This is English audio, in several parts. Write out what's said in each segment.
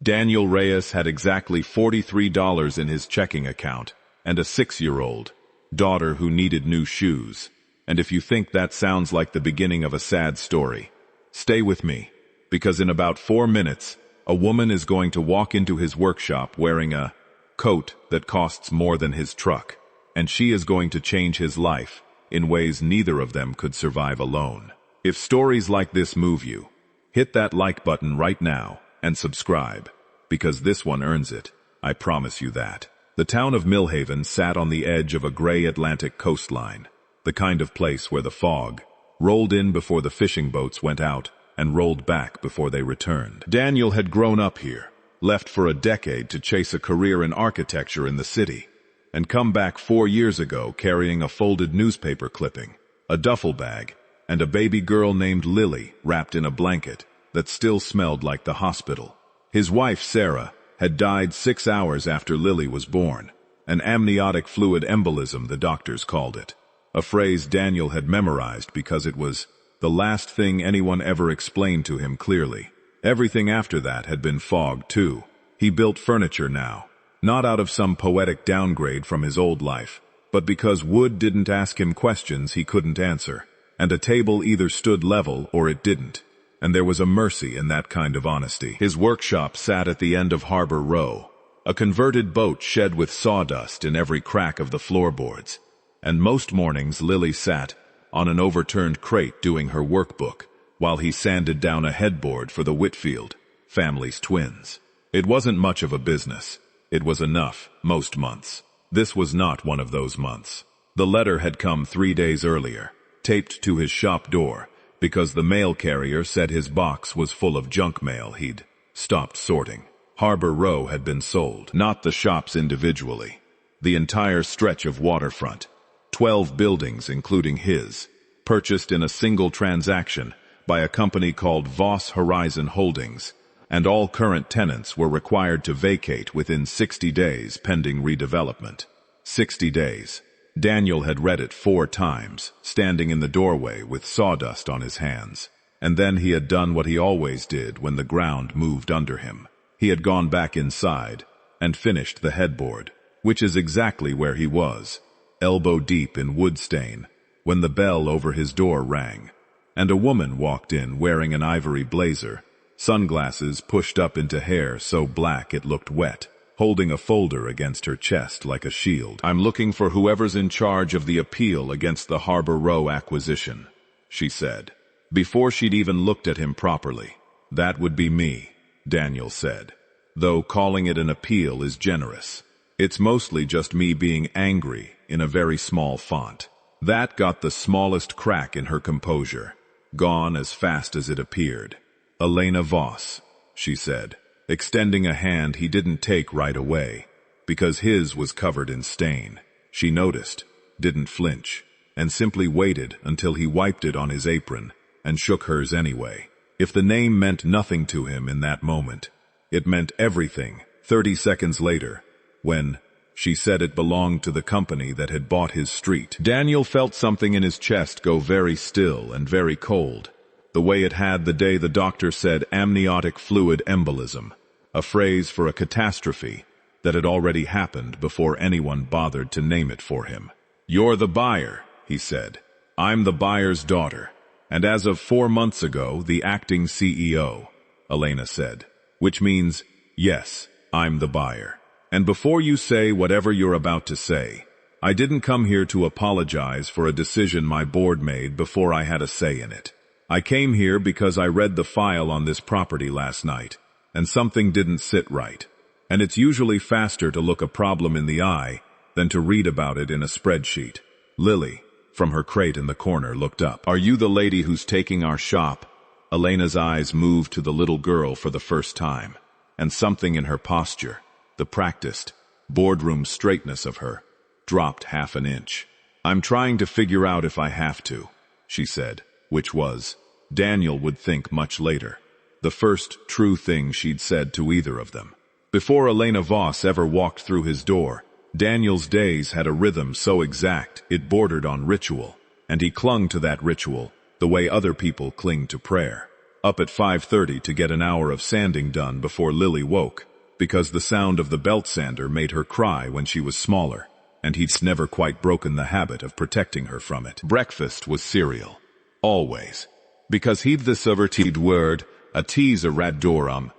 Daniel Reyes had exactly $43 in his checking account and a 6-year-old daughter who needed new shoes. And if you think that sounds like the beginning of a sad story, stay with me, because in about 4 minutes, a woman is going to walk into his workshop wearing a coat that costs more than his truck, and she is going to change his life in ways neither of them could survive alone. If stories like this move you, hit that like button right now and subscribe, because this one earns it, I promise you that. The town of Millhaven sat on the edge of a gray Atlantic coastline, the kind of place where the fog rolled in before the fishing boats went out and rolled back before they returned. Daniel had grown up here, left for a decade to chase a career in architecture in the city, and come back 4 years ago carrying a folded newspaper clipping, a duffel bag, and a baby girl named Lily wrapped in a blanket that still smelled like the hospital. His wife, Sarah, had died 6 hours after Lily was born, an amniotic fluid embolism, the doctors called it, a phrase Daniel had memorized because it was the last thing anyone ever explained to him clearly. Everything after that had been fog, too. He built furniture now, not out of some poetic downgrade from his old life, but because wood didn't ask him questions he couldn't answer, and a table either stood level or it didn't, and there was a mercy in that kind of honesty. His workshop sat at the end of Harbor Row, a converted boat shed with sawdust in every crack of the floorboards, and most mornings Lily sat on an overturned crate doing her workbook, while he sanded down a headboard for the Whitfield family's twins. It wasn't much of a business. It was enough, most months. This was not one of those months. The letter had come 3 days earlier, taped to his shop door, because the mail carrier said his box was full of junk mail he'd stopped sorting. Harbor Row had been sold, not the shops individually. The entire stretch of waterfront, 12 buildings including his, purchased in a single transaction by a company called Voss Horizon Holdings, and all current tenants were required to vacate within 60 days pending redevelopment. 60 days. Daniel had read it 4 times, standing in the doorway with sawdust on his hands. And then he had done what he always did when the ground moved under him. He had gone back inside and finished the headboard, which is exactly where he was, elbow deep in wood stain, when the bell over his door rang, and a woman walked in wearing an ivory blazer, sunglasses pushed up into hair so black it looked wet, holding a folder against her chest like a shield. "I'm looking for whoever's in charge of the appeal against the Harbor Row acquisition," she said, before she'd even looked at him properly. "That would be me," Daniel said, though calling it an appeal is generous. "It's mostly just me being angry in a very small font." That got the smallest crack in her composure, gone as fast as it appeared. "Elena Voss," she said, extending a hand he didn't take right away, because his was covered in stain. She noticed, didn't flinch, and simply waited until he wiped it on his apron, and shook hers anyway. If the name meant nothing to him in that moment, it meant everything 30 seconds later, when she said it belonged to the company that had bought his street. Daniel felt something in his chest go very still and very cold, the way it had the day the doctor said amniotic fluid embolism, a phrase for a catastrophe that had already happened before anyone bothered to name it for him. "You're the buyer," he said. "I'm the buyer's daughter, and as of 4 months ago, the acting CEO," Elena said, "which means, yes, I'm the buyer. And before you say whatever you're about to say, I didn't come here to apologize for a decision my board made before I had a say in it. I came here because I read the file on this property last night, and something didn't sit right. And it's usually faster to look a problem in the eye than to read about it in a spreadsheet." Lily, from her crate in the corner, looked up. "Are you the lady who's taking our shop?" Elena's eyes moved to the little girl for the first time, and something in her posture, the practiced, boardroom straightness of her, dropped half an inch. "I'm trying to figure out if I have to," she said, which was, Daniel would think much later, the first true thing she'd said to either of them. Before Elena Voss ever walked through his door, Daniel's days had a rhythm so exact it bordered on ritual, and he clung to that ritual the way other people cling to prayer. up at 5:30 to get an hour of sanding done before Lily woke, because the sound of the belt sander made her cry when she was smaller, and he'd never quite broken the habit of protecting her from it. Breakfast was cereal. Always. Because he'd the subverted word, a tease a radorum,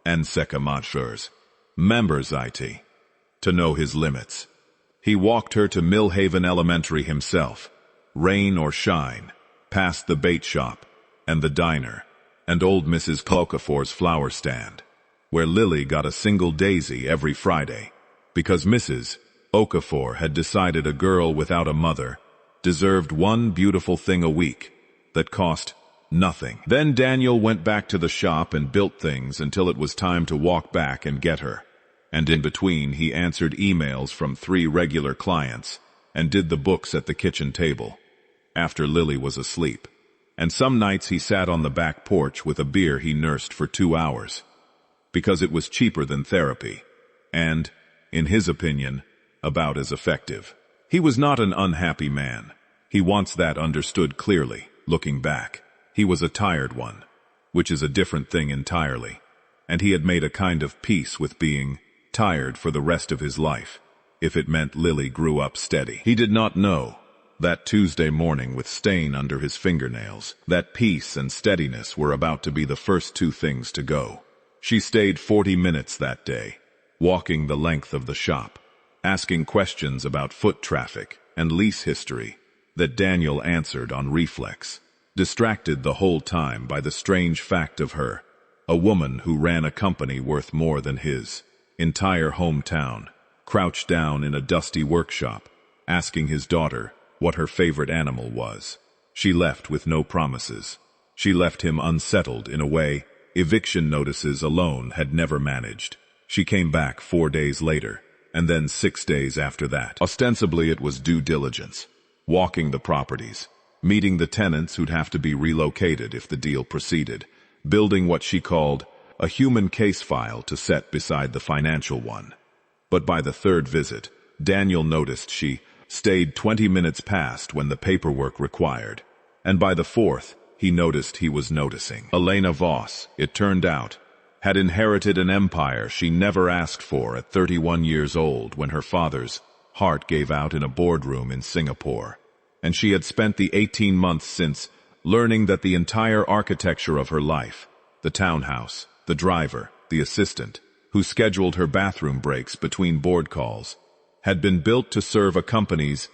and secamachers. Members it. To know his limits. He walked her to Millhaven Elementary himself, rain or shine, past the bait shop, and the diner, and old Mrs. Okafor's flower stand, where Lily got a single daisy every Friday, because Mrs. Okafor had decided a girl without a mother deserved one beautiful thing a week that cost nothing. Then Daniel went back to the shop and built things until it was time to walk back and get her. And in between he answered emails from 3 regular clients and did the books at the kitchen table, after Lily was asleep. And some nights he sat on the back porch with a beer he nursed for 2 hours, because it was cheaper than therapy, and, in his opinion, about as effective. He was not an unhappy man. He wants that understood clearly, looking back. He was a tired one, which is a different thing entirely, and he had made a kind of peace with being tired for the rest of his life, if it meant Lily grew up steady. He did not know, that Tuesday morning with stain under his fingernails, that peace and steadiness were about to be the first 2 things to go. She stayed 40 minutes that day, walking the length of the shop, asking questions about foot traffic and lease history that Daniel answered on reflex, distracted the whole time by the strange fact of her, a woman who ran a company worth more than his entire hometown, crouched down in a dusty workshop, asking his daughter what her favorite animal was. She left with no promises. She left him unsettled in a way eviction notices alone had never managed. She came back 4 days later, and then 6 days after that. Ostensibly it was due diligence, walking the properties, meeting the tenants who'd have to be relocated if the deal proceeded, building what she called a human case file to set beside the financial one. But by the 3rd visit, Daniel noticed she stayed 20 minutes past when the paperwork required, and by the 4th, he noticed he was noticing. Elena Voss, it turned out, had inherited an empire she never asked for at 31 years old when her father's heart gave out in a boardroom in Singapore, and she had spent the 18 months since learning that the entire architecture of her life, the townhouse, the driver, the assistant, who scheduled her bathroom breaks between board calls, had been built to serve a company's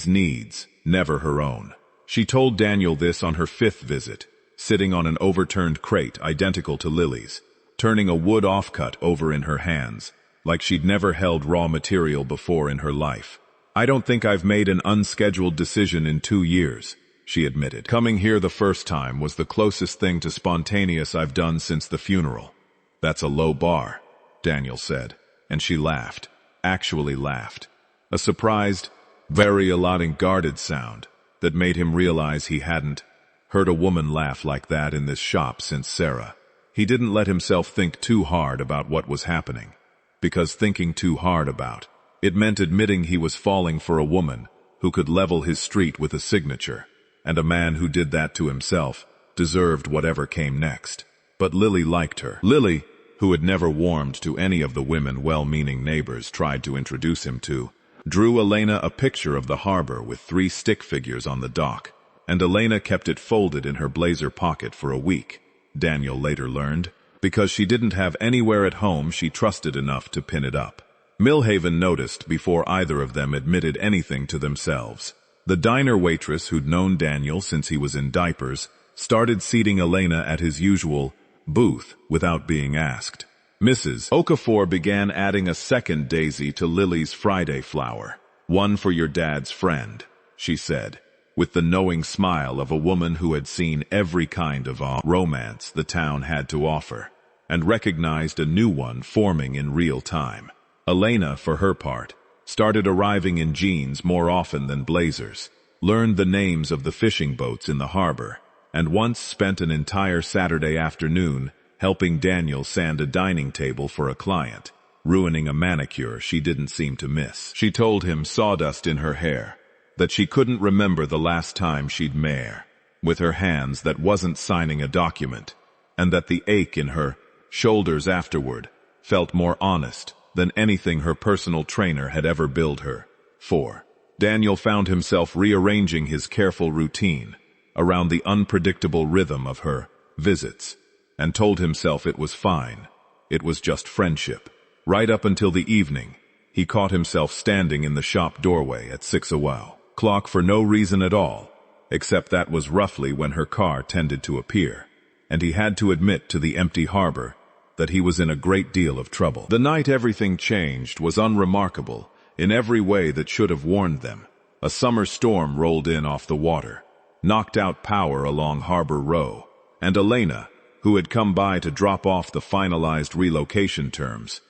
needs, never her own. She told Daniel this on her 5th visit, sitting on an overturned crate identical to Lily's, turning a wood offcut over in her hands, like she'd never held raw material before in her life. "I don't think I've made an unscheduled decision in 2 years, she admitted. "Coming here the first time was the closest thing to spontaneous I've done since the funeral." "That's a low bar," Daniel said, and she laughed, actually laughed. A surprised, very allotting guarded sound that made him realize he hadn't heard a woman laugh like that in this shop since Sarah. He didn't let himself think too hard about what was happening, because thinking too hard about it meant admitting he was falling for a woman who could level his street with a signature, and a man who did that to himself deserved whatever came next. But Lily liked her. Lily, who had never warmed to any of the women well-meaning neighbors tried to introduce him to, drew Elena a picture of the harbor with 3 stick figures on the dock, and Elena kept it folded in her blazer pocket for a week, Daniel later learned, because she didn't have anywhere at home she trusted enough to pin it up. Millhaven noticed before either of them admitted anything to themselves. The diner waitress who'd known Daniel since he was in diapers started seating Elena at his usual booth without being asked. Mrs. Okafor began adding a 2nd daisy to Lily's Friday flower. "One for your dad's friend," she said, with the knowing smile of a woman who had seen every kind of romance the town had to offer, and recognized a new one forming in real time. Elena, for her part, started arriving in jeans more often than blazers, learned the names of the fishing boats in the harbor, and once spent an entire Saturday afternoon helping Daniel sand a dining table for a client, ruining a manicure she didn't seem to miss. She told him, sawdust in her hair, that she couldn't remember the last time she'd mare, with her hands that wasn't signing a document, and that the ache in her shoulders afterward felt more honest than anything her personal trainer had ever billed her for. Daniel found himself rearranging his careful routine around the unpredictable rhythm of her visits, and told himself it was fine. It was just friendship. Right up until the evening, he caught himself standing in the shop doorway at 6:00 for no reason at all, except that was roughly when her car tended to appear, and he had to admit to the empty harbor that he was in a great deal of trouble. The night everything changed was unremarkable in every way that should have warned them. A summer storm rolled in off the water, knocked out power along Harbor Row, and Elena, who had come by to drop off the finalized relocation terms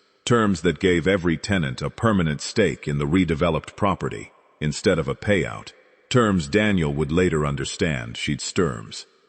that gave every tenant a permanent stake in the redeveloped property instead of a payout, terms Daniel would later understand she'd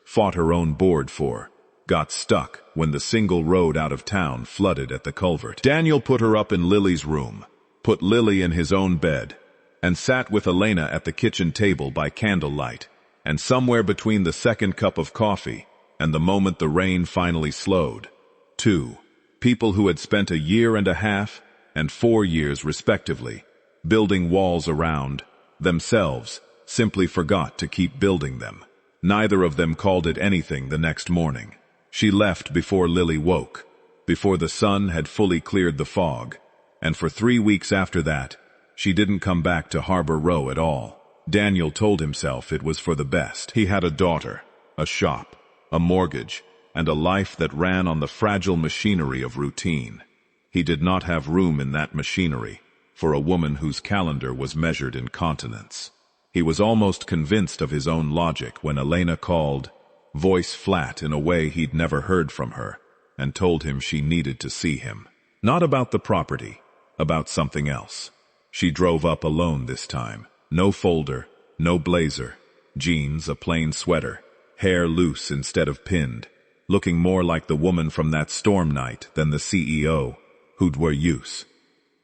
fought her own board for, got stuck when the single road out of town flooded at the culvert. Daniel put her up in Lily's room, put Lily in his own bed, and sat with Elena at the kitchen table by candlelight, and somewhere between the second cup of coffee and the moment the rain finally slowed, two people who had spent a year and a half and 4 years respectively building walls around themselves simply forgot to keep building them. Neither of them called it anything the next morning. She left before Lily woke, before the sun had fully cleared the fog, and for 3 weeks after that, she didn't come back to Harbor Row at all. Daniel told himself it was for the best. He had a daughter, a shop, a mortgage, and a life that ran on the fragile machinery of routine. He did not have room in that machinery for a woman whose calendar was measured in continents. He was almost convinced of his own logic when Elena called, voice flat in a way he'd never heard from her, and told him she needed to see him. Not about the property, about something else. She drove up alone this time. No folder, no blazer, jeans, a plain sweater, hair loose instead of pinned, looking more like the woman from that storm night than the CEO who'd wear use.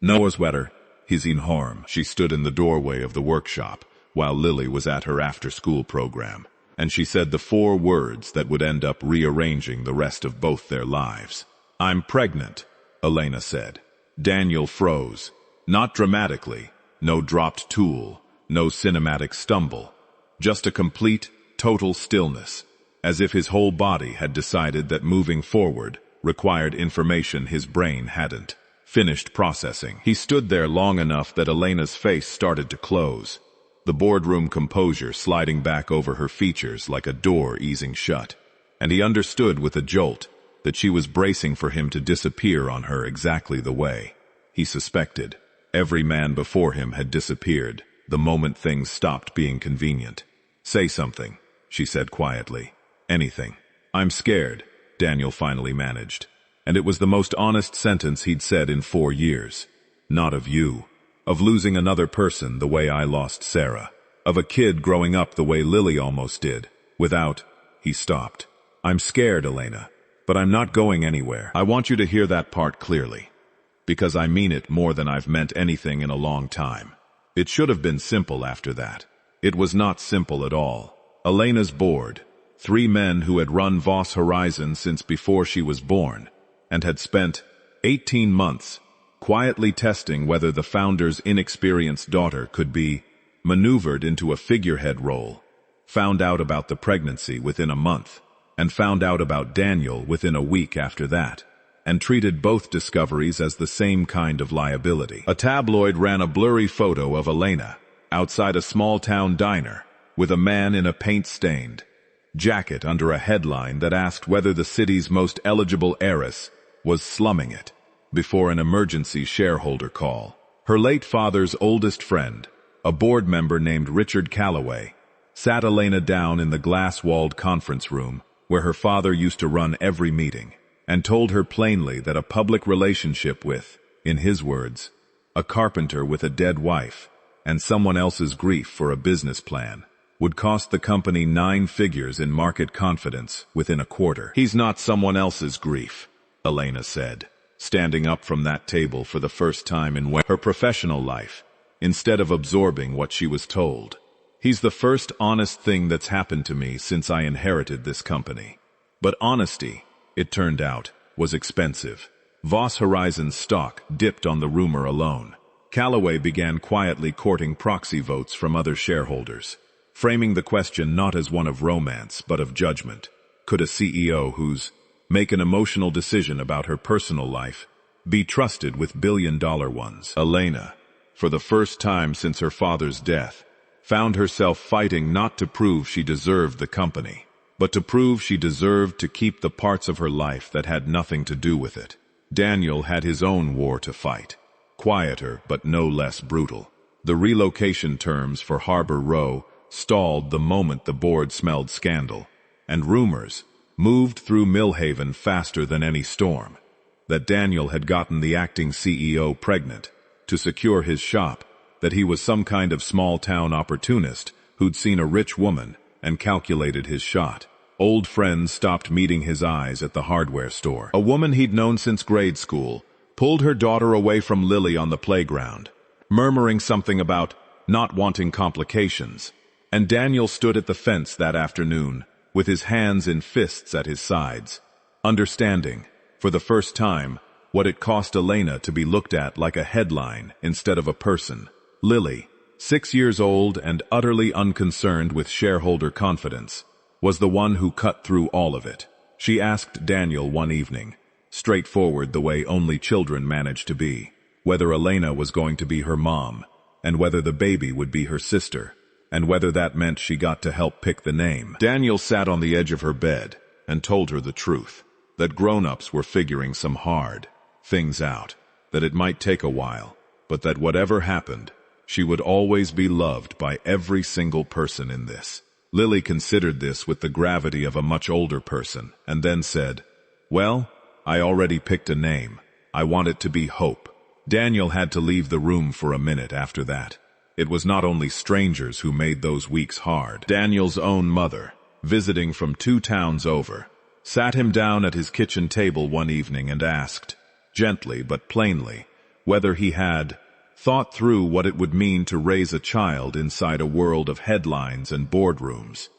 No sweater, he's in harm. She stood in the doorway of the workshop while Lily was at her after-school program, and she said the 4 words that would end up rearranging the rest of both their lives. "I'm pregnant," Elena said. Daniel froze. Not dramatically, no dropped tool, no cinematic stumble, just a complete, total stillness, as if his whole body had decided that moving forward required information his brain hadn't finished processing. He stood there long enough that Elena's face started to close, the boardroom composure sliding back over her features like a door easing shut, and he understood with a jolt that she was bracing for him to disappear on her exactly the way he suspected. Every man before him had disappeared the moment things stopped being convenient. "Say something," she said quietly. "Anything." "I'm scared," Daniel finally managed. And it was the most honest sentence he'd said in 4 years. "Not of you. Of losing another person the way I lost Sarah. Of a kid growing up the way Lily almost did. Without—" He stopped. "I'm scared, Elena. But I'm not going anywhere. I want you to hear that part clearly. Because I mean it more than I've meant anything in a long time. It should have been simple after that. It was not simple at all. Elena's board, 3 men who had run Voss Horizon since before she was born, and had spent 18 months quietly testing whether the founder's inexperienced daughter could be maneuvered into a figurehead role, found out about the pregnancy within a month, and found out about Daniel within a week after that, and treated both discoveries as the same kind of liability. A tabloid ran a blurry photo of Elena outside a small-town diner with a man in a paint-stained jacket under a headline that asked whether the city's most eligible heiress was slumming it before an emergency shareholder call. Her late father's oldest friend, a board member named Richard Calloway, sat Elena down in the glass-walled conference room where her father used to run every meeting, and told her plainly that a public relationship with, in his words, a carpenter with a dead wife and someone else's grief for a business plan would cost the company 9 figures in market confidence within a quarter. "He's not someone else's grief," Elena said, standing up from that table for the first time in her professional life, instead of absorbing what she was told. "He's the first honest thing that's happened to me since I inherited this company. But honesty, it turned out, was expensive. Voss Horizon's stock dipped on the rumor alone. Callaway began quietly courting proxy votes from other shareholders, framing the question not as one of romance but of judgment. Could a CEO who's make an emotional decision about her personal life be trusted with billion-dollar ones? Elena, for the first time since her father's death, found herself fighting not to prove she deserved the company, but to prove she deserved to keep the parts of her life that had nothing to do with it. Daniel had his own war to fight, quieter but no less brutal. The relocation terms for Harbor Row stalled the moment the board smelled scandal, and rumors moved through Millhaven faster than any storm that Daniel had gotten the acting CEO pregnant to secure his shop, that he was some kind of small-town opportunist who'd seen a rich woman and calculated his shot. Old friends stopped meeting his eyes at the hardware store. A woman he'd known since grade school pulled her daughter away from Lily on the playground, murmuring something about not wanting complications, and Daniel stood at the fence that afternoon, with his hands in fists at his sides, understanding, for the first time, what it cost Elena to be looked at like a headline instead of a person. Lily, 6 years old and utterly unconcerned with shareholder confidence, was the one who cut through all of it. She asked Daniel one evening, straightforward the way only children manage to be, whether Elena was going to be her mom, and whether the baby would be her sister, and whether that meant she got to help pick the name. Daniel sat on the edge of her bed and told her the truth, that grown-ups were figuring some hard things out, that it might take a while, but that whatever happened, she would always be loved by every single person in this. Lily considered this with the gravity of a much older person, and then said, "Well, I already picked a name. I want it to be Hope." Daniel had to leave the room for a minute after that. It was not only strangers who made those weeks hard. Daniel's own mother, visiting from 2 towns over, sat him down at his kitchen table one evening and asked, gently but plainly, whether he had thought through what it would mean to raise a child inside a world of headlines and boardrooms.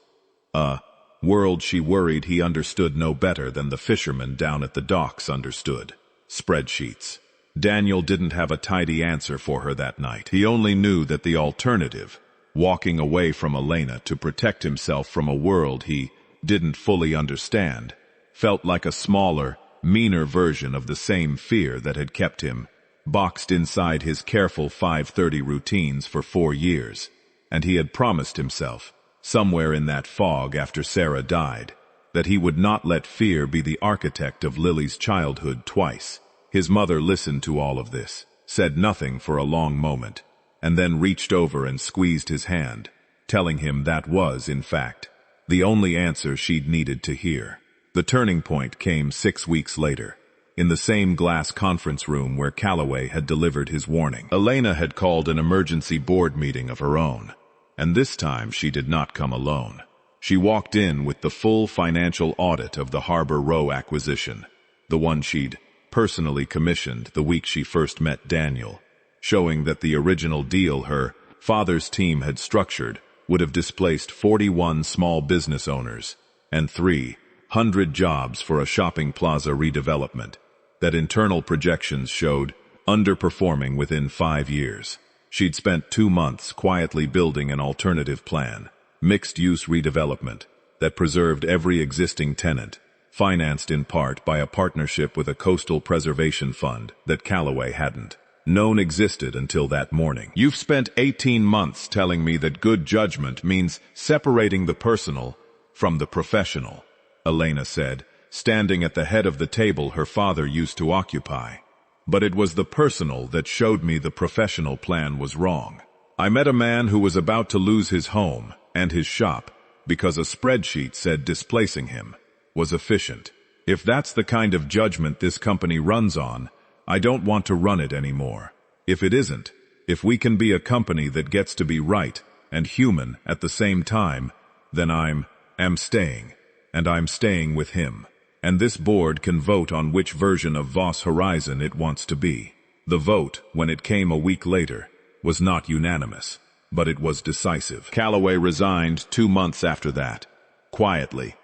A world she worried he understood no better than the fishermen down at the docks understood. Spreadsheets. Daniel didn't have a tidy answer for her that night. He only knew that the alternative, walking away from Elena to protect himself from a world he didn't fully understand, felt like a smaller, meaner version of the same fear that had kept him boxed inside his careful 5:30 routines for 4 years, and he had promised himself, somewhere in that fog after Sarah died, that he would not let fear be the architect of Lily's childhood twice. His mother listened to all of this, said nothing for a long moment, and then reached over and squeezed his hand, telling him that was, in fact, the only answer she'd needed to hear. The turning point came 6 weeks later, in the same glass conference room where Callaway had delivered his warning. Elena had called an emergency board meeting of her own, and this time she did not come alone. She walked in with the full financial audit of the Harbor Row acquisition, the one she'd personally commissioned the week she first met Daniel, showing that the original deal her father's team had structured would have displaced 41 small business owners and 300 jobs for a shopping plaza redevelopment that internal projections showed underperforming within 5 years. She'd spent 2 months quietly building an alternative plan, mixed-use redevelopment, that preserved every existing tenant, financed in part by a partnership with a coastal preservation fund that Callaway hadn't known existed until that morning. "You've spent 18 months telling me that good judgment means separating the personal from the professional," Elena said, standing at the head of the table her father used to occupy. "But it was the personal that showed me the professional plan was wrong. I met a man who was about to lose his home and his shop because a spreadsheet said displacing him was efficient. If that's the kind of judgment this company runs on, I don't want to run it anymore. If it isn't, if we can be a company that gets to be right and human at the same time, then I'm staying, and I'm staying with him. And this board can vote on which version of Voss Horizon it wants to be." The vote, when it came a week later, was not unanimous, but it was decisive. Callaway resigned 2 months after that, quietly,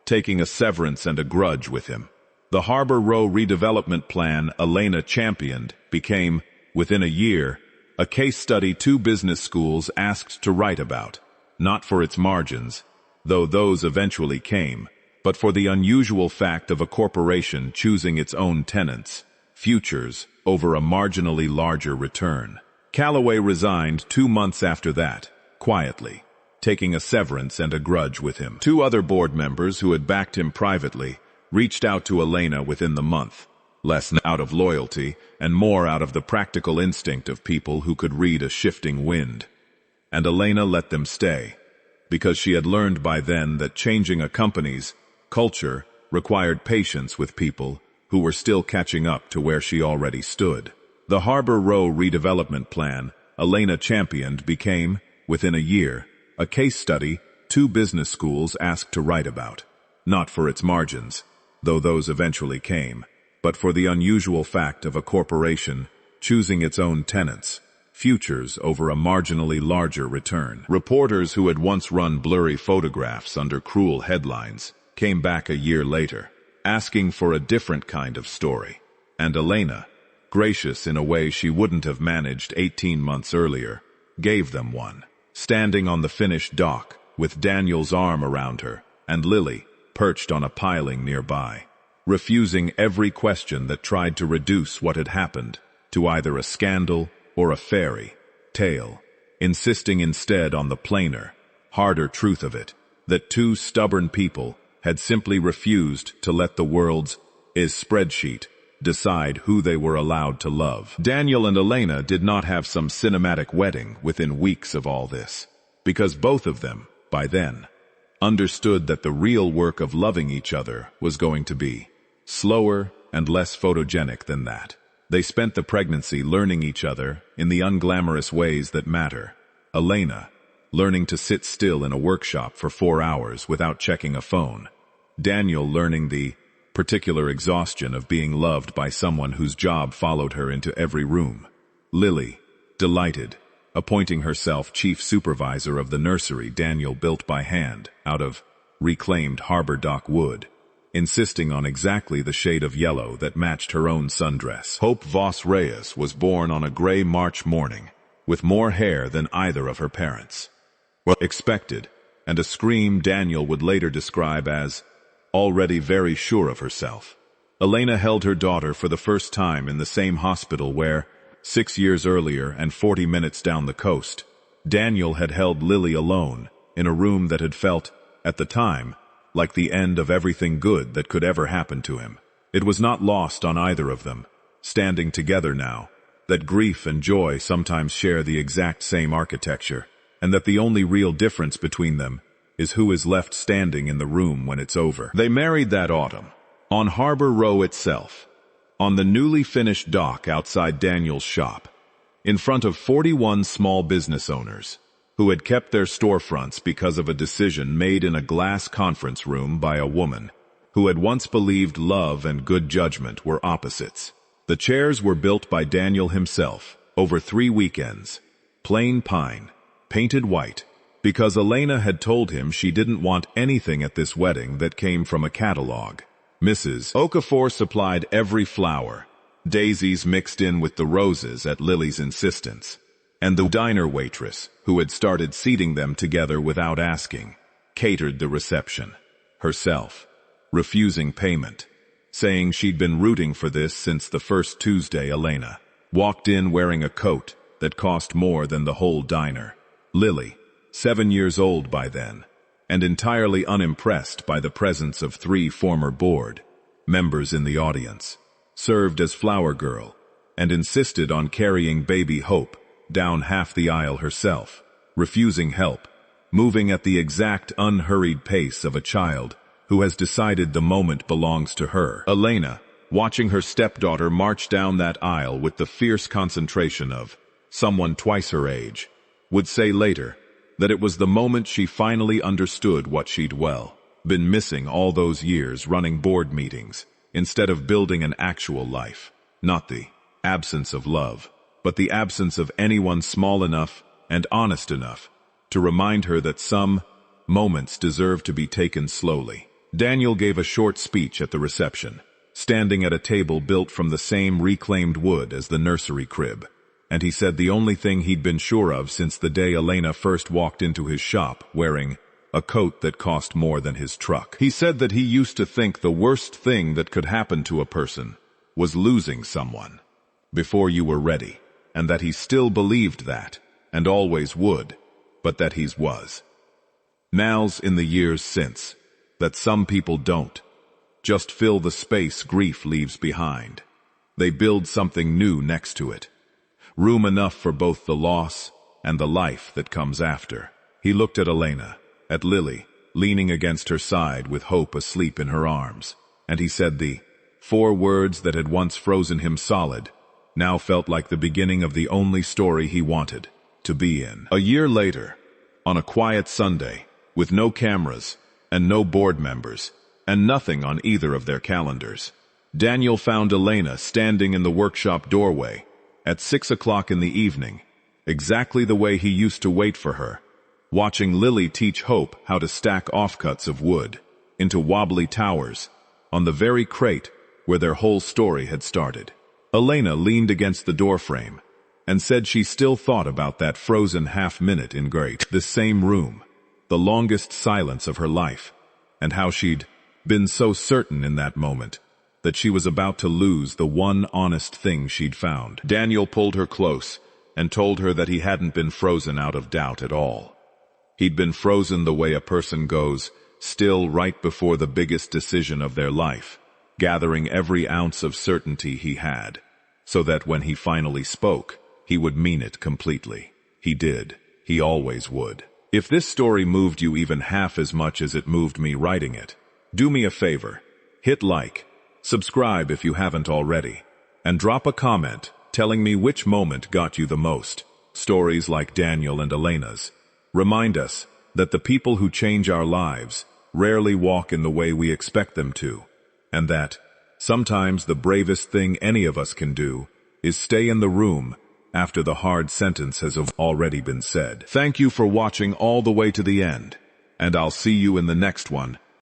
taking a severance and a grudge with him. The Harbor Row redevelopment plan Elena championed became, within a year, a case study 2 business schools asked to write about, not for its margins, though those eventually came, but for the unusual fact of a corporation choosing its own tenants, futures, over a marginally larger return. Calloway resigned 2 months after that, quietly, taking a severance and a grudge with him. 2 other board members who had backed him privately reached out to Elena within the month, less out of loyalty and more out of the practical instinct of people who could read a shifting wind. And Elena let them stay, because she had learned by then that changing a company's culture required patience with people who were still catching up to where she already stood. The Harbor Row redevelopment plan Elena championed became, within a year, a case study 2 business schools asked to write about, not for its margins, though those eventually came, but for the unusual fact of a corporation choosing its own tenants, futures over a marginally larger return. Reporters who had once run blurry photographs under cruel headlines came back a year later, asking for a different kind of story, and Elena, gracious in a way she wouldn't have managed 18 months earlier, gave them one. Standing on the finished dock, with Daniel's arm around her, and Lily, perched on a piling nearby, refusing every question that tried to reduce what had happened to either a scandal or a fairy tale, insisting instead on the plainer, harder truth of it, that 2 stubborn people had simply refused to let the world's spreadsheet decide who they were allowed to love. Daniel and Elena did not have some cinematic wedding within weeks of all this, because both of them, by then, understood that the real work of loving each other was going to be slower and less photogenic than that. They spent the pregnancy learning each other in the unglamorous ways that matter. Elena, learning to sit still in a workshop for 4 hours without checking a phone. Daniel learning the particular exhaustion of being loved by someone whose job followed her into every room. Lily, delighted, appointing herself chief supervisor of the nursery Daniel built by hand out of reclaimed harbor dock wood, insisting on exactly the shade of yellow that matched her own sundress. Hope Voss Reyes was born on a gray March morning, with more hair than either of her parents expected, and a scream Daniel would later describe as already very sure of herself. Elena held her daughter for the first time in the same hospital where, 6 years earlier and 40 minutes down the coast, Daniel had held Lily alone in a room that had felt, at the time, like the end of everything good that could ever happen to him. It was not lost on either of them, standing together now, that grief and joy sometimes share the exact same architecture, and that the only real difference between them is who is left standing in the room when it's over. They married that autumn, on Harbor Row itself, on the newly finished dock outside Daniel's shop, in front of 41 small business owners, who had kept their storefronts because of a decision made in a glass conference room by a woman who had once believed love and good judgment were opposites. The chairs were built by Daniel himself, over 3 weekends, plain pine, painted white, because Elena had told him she didn't want anything at this wedding that came from a catalog. Mrs. Okafor supplied every flower, daisies mixed in with the roses at Lily's insistence, and the diner waitress, who had started seating them together without asking, catered the reception, herself, refusing payment, saying she'd been rooting for this since the first Tuesday Elena walked in wearing a coat that cost more than the whole diner. Lily, 7 years old by then, and entirely unimpressed by the presence of 3 former board members in the audience, served as flower girl and insisted on carrying baby Hope down half the aisle herself, refusing help, moving at the exact unhurried pace of a child who has decided the moment belongs to her. Elena, watching her stepdaughter march down that aisle with the fierce concentration of someone twice her age, would say later that it was the moment she finally understood what she'd been missing all those years running board meetings instead of building an actual life. Not the absence of love, but the absence of anyone small enough and honest enough to remind her that some moments deserve to be taken slowly. Daniel gave a short speech at the reception, standing at a table built from the same reclaimed wood as the nursery crib. And he said the only thing he'd been sure of since the day Elena first walked into his shop wearing a coat that cost more than his truck. He said that he used to think the worst thing that could happen to a person was losing someone before you were ready, and that he still believed that, and always would, but that he was. Now's in the years since, that some people don't just fill the space grief leaves behind. They build something new next to it. Room enough for both the loss and the life that comes after. He looked at Elena, at Lily, leaning against her side with Hope asleep in her arms, and he said the 4 words that had once frozen him solid now felt like the beginning of the only story he wanted to be in. A year later, on a quiet Sunday, with no cameras and no board members, and nothing on either of their calendars, Daniel found Elena standing in the workshop doorway at 6 o'clock in the evening, exactly the way he used to wait for her, watching Lily teach Hope how to stack offcuts of wood into wobbly towers on the very crate where their whole story had started. Elena leaned against the doorframe and said she still thought about that frozen half-minute in the same room, the longest silence of her life, and how she'd been so certain in that moment that she was about to lose the one honest thing she'd found. Daniel pulled her close and told her that he hadn't been frozen out of doubt at all. He'd been frozen the way a person goes, still right before the biggest decision of their life, gathering every ounce of certainty he had, so that when he finally spoke, he would mean it completely. He did. He always would. If this story moved you even half as much as it moved me writing it, do me a favor. Hit like, subscribe if you haven't already, and drop a comment telling me which moment got you the most. Stories like Daniel and Elena's remind us that the people who change our lives rarely walk in the way we expect them to, and that sometimes the bravest thing any of us can do is stay in the room after the hard sentence has already been said. Thank you for watching all the way to the end, and I'll see you in the next one.